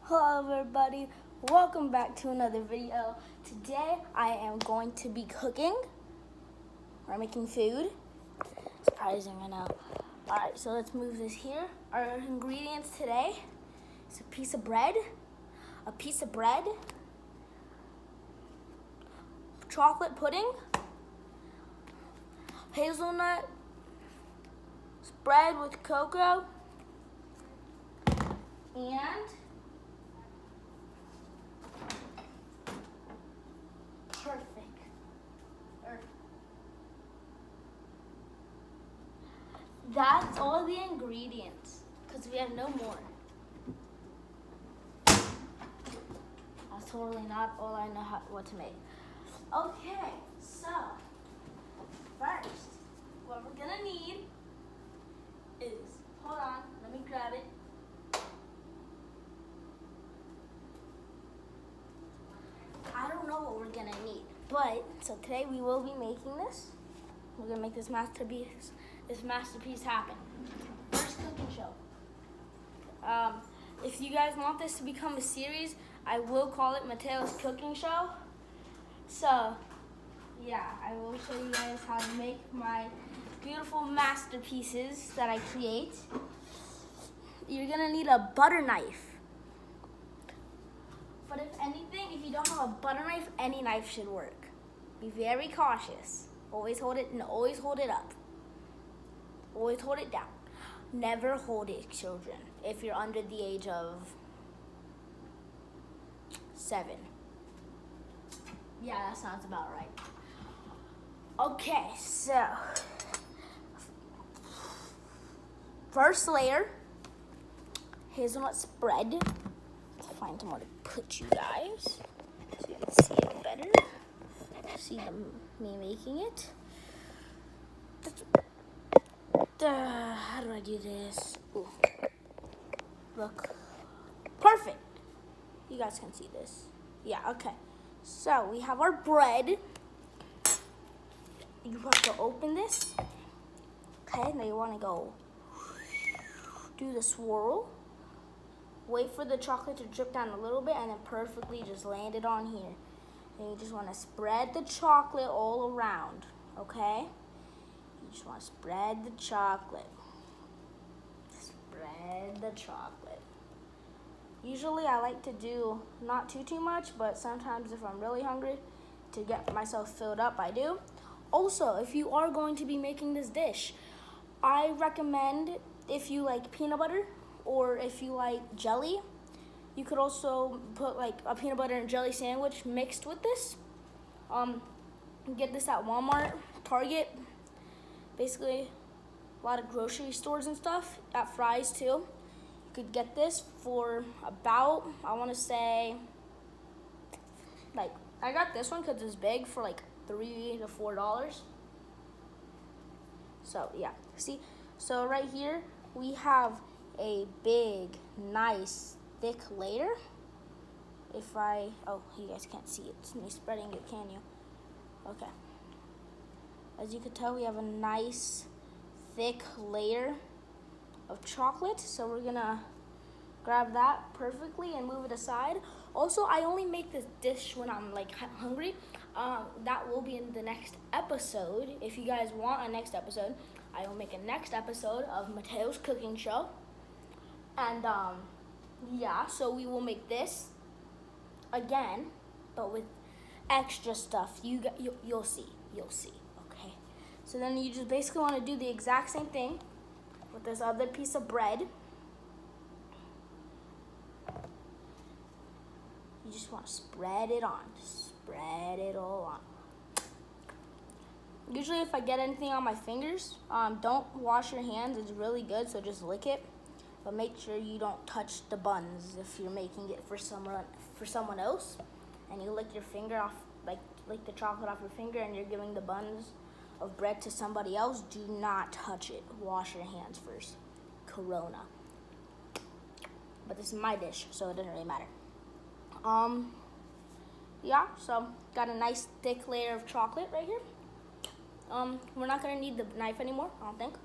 Hello everybody, welcome back to another video. Today I am going to be cooking or making food. Surprising, I know. Alright, so let's move this here. Our ingredients today is a piece of bread, chocolate pudding, hazelnut spread with cocoa, and that's all the ingredients, because we have no more. That's totally not all I know what to make. Okay, so first, what we're gonna need is, hold on, let me grab it. I don't know what we're gonna need, but so today we will be making this. We're gonna make this masterpiece happen. First cooking show. If you guys want this to become a series, I will call it Mateo's Cooking Show. So, yeah, I will show you guys how to make my beautiful masterpieces that I create. You're gonna need a butter knife. But if anything, if you don't have a butter knife, any knife should work. Be very cautious. Always hold it and always hold it up. Always hold it down. Never hold it, children, if you're under the age of 7. Yeah, that sounds about right. Okay, so first layer, hazelnut spread. Let's find somewhere to put you guys so you can see it better. See me making it. How do I do this? Ooh. Look. Perfect. You guys can see this. Yeah, okay. So we have our bread. You have to open this. Okay, now you want to go do the swirl. Wait for the chocolate to drip down a little bit and then perfectly just land it on here. And you just want to spread the chocolate all around, okay? You just want to spread the chocolate. Spread the chocolate. Usually I like to do not too much, but sometimes if I'm really hungry to get myself filled up, I do. Also, if you are going to be making this dish, I recommend if you like peanut butter or if you like jelly, you could also put like a peanut butter and jelly sandwich mixed with this. Get this at Walmart, Target, basically a lot of grocery stores and stuff, at Fry's too. You could get this for about, I want to say, like, I got this one because it's big for like $3 to $4. So yeah, see, so right here we have a big, nice, thick layer. Oh, you guys can't see it. It's me spreading it, can you? Okay. As you can tell, we have a nice, thick layer of chocolate. So we're gonna grab that perfectly and move it aside. Also, I only make this dish when I'm like hungry. That will be in the next episode. If you guys want a next episode, I will make a next episode of Mateo's Cooking Show. And yeah, so we will make this again, but with extra stuff. You'll see. Okay. So then you just basically want to do the exact same thing with this other piece of bread. You just want to spread it on. Spread it all on. Usually if I get anything on my fingers, don't wash your hands. It's really good, so just lick it. But make sure you don't touch the buns if you're making it for someone else. And you lick your finger off, like the chocolate off your finger, and you're giving the buns of bread to somebody else. Do not touch it. Wash your hands first. Corona. But this is my dish, so it doesn't really matter. Yeah, so got a nice thick layer of chocolate right here. We're not gonna need the knife anymore, I don't think.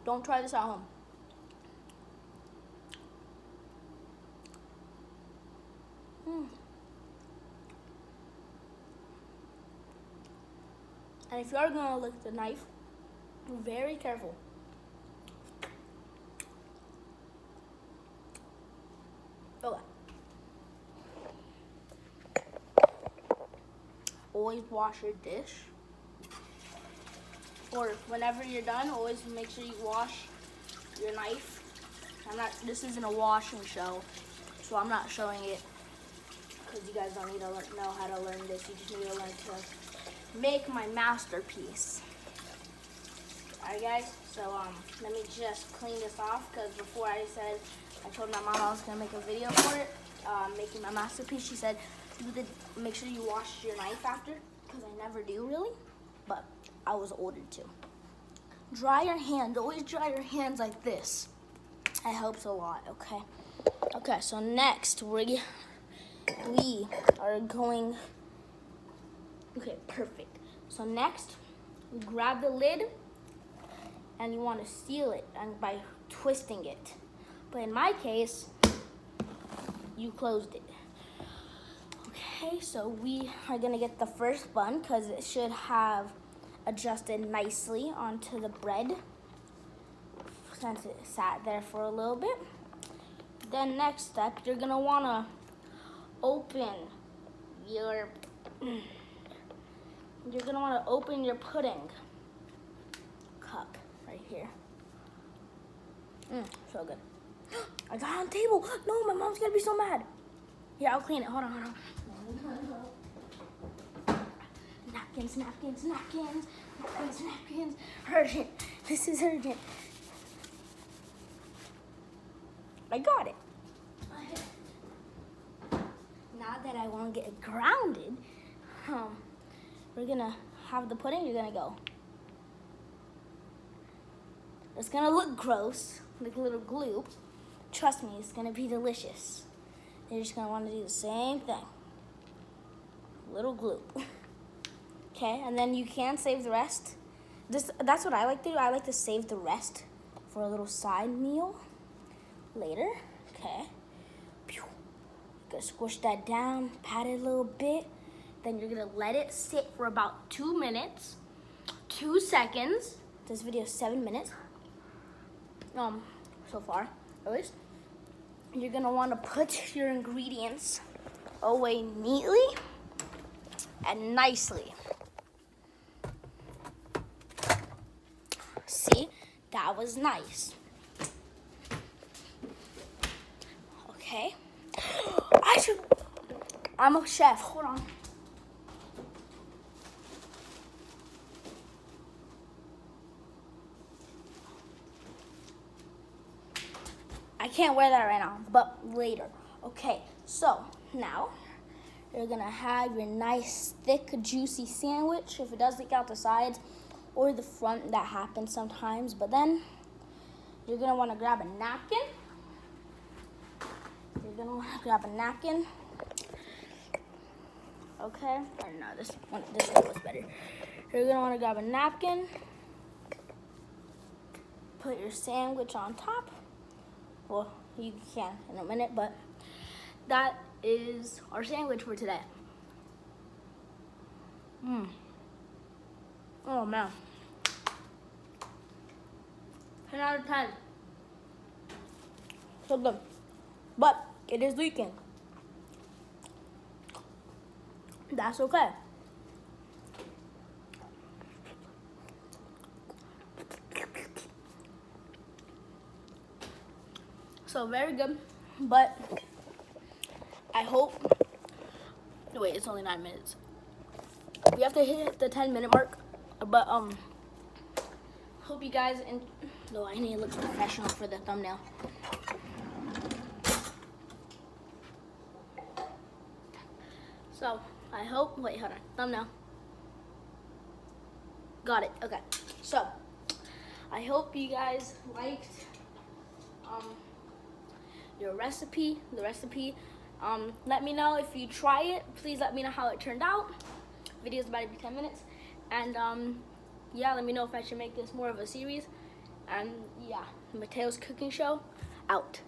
Don't try this at home. And if you are gonna lick the knife, be very careful. Okay. Always wash your dish. Or whenever you're done, always make sure you wash your knife. This isn't a washing show, so I'm not showing it because you guys don't need to know how to learn this. You just need to learn to make my masterpiece. Alright guys, so let me just clean this off because before I told my mom I was gonna make a video for it, making my masterpiece. She said make sure you wash your knife after, because I never do really, but I was ordered to. Dry your hands. Always dry your hands like this. It helps a lot. Okay. Okay. So next we are going. Okay. Perfect. So next, you grab the lid, and you want to seal it, and by twisting it. But in my case, you closed it. Okay, so we are gonna get the first bun because it should have adjusted nicely onto the bread since it sat there for a little bit. Then next step, you're gonna wanna open your pudding cup right here. So good. I got it on the table. No, my mom's gonna be so mad. Here, I'll clean it. Hold on. Napkins. Urgent. This is urgent. I got it. Now that I won't get grounded, we're gonna have the pudding. You're gonna go. It's gonna look gross, like a little gloop. Trust me, it's gonna be delicious. You're just gonna want to do the same thing. Little gloop. Okay, and then you can save the rest. That's what I like to do. I like to save the rest for a little side meal later. Okay. Gonna squish that down, pat it a little bit. Then you're gonna let it sit for about 2 minutes, 2 seconds. This video is 7 minutes. So far, at least. You're gonna want to put your ingredients away neatly and nicely. See, that was nice. Okay. I'm a chef. Hold on. I can't wear that right now, but later. Okay, so now you're gonna have your nice, thick, juicy sandwich. If it does leak out the sides or the front, that happens sometimes. But then you're gonna wanna grab a napkin. Okay, or no, this one was better. You're gonna wanna grab a napkin, put your sandwich on top. Well, you can in a minute, but that is our sandwich for today. Oh man. 10 out of 10. So good. But it is leaking. That's okay. So very good, but I hope, wait, it's only 9 minutes. We have to hit the 10-minute mark, but hope you guys, no, I need to look professional for the thumbnail. So I hope, wait, hold on, thumbnail. Got it, okay. So I hope you guys liked the recipe. Let me know if you try it. Please let me know how it turned out. Video's about to be 10 minutes. And yeah, let me know if I should make this more of a series. And yeah, Mateo's cooking show out.